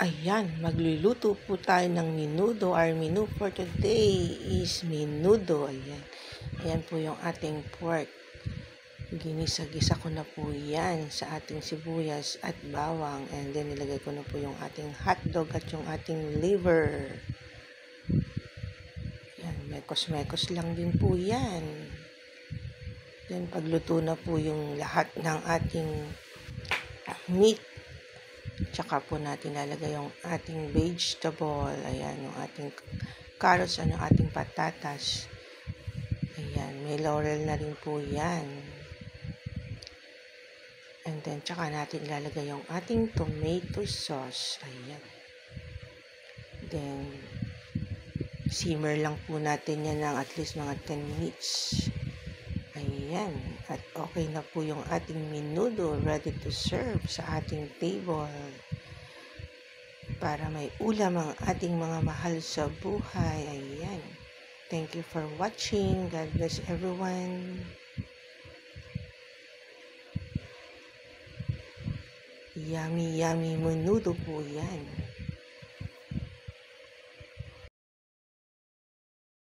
Ayan, magluluto po tayo ng menudo. Our menu for today is menudo. Ayan. Ayan po yung ating pork. Ginisa-gisa ko na po yan sa ating sibuyas at bawang. And then nilagay ko na po yung ating hotdog at yung ating liver. Ayan, mekos-mekos lang din po yan. Then pagluto na po yung lahat ng ating meat, tsaka po natin lalagay yung ating vegetable. Ayan, yung ating carrots, yung ating patatas. Ayan, may laurel na rin po yan. And then, tsaka natin lalagay yung ating tomato sauce. Ayan. Then, simmer lang po natin yan ng at least mga 10 minutes. Ayan. At okay na po yung ating menudo, ready to serve sa ating table. Para may ulam ang ating mga mahal sa buhay. Ayan. Thank you for watching. God bless everyone. Yummy, yummy menudo po yan.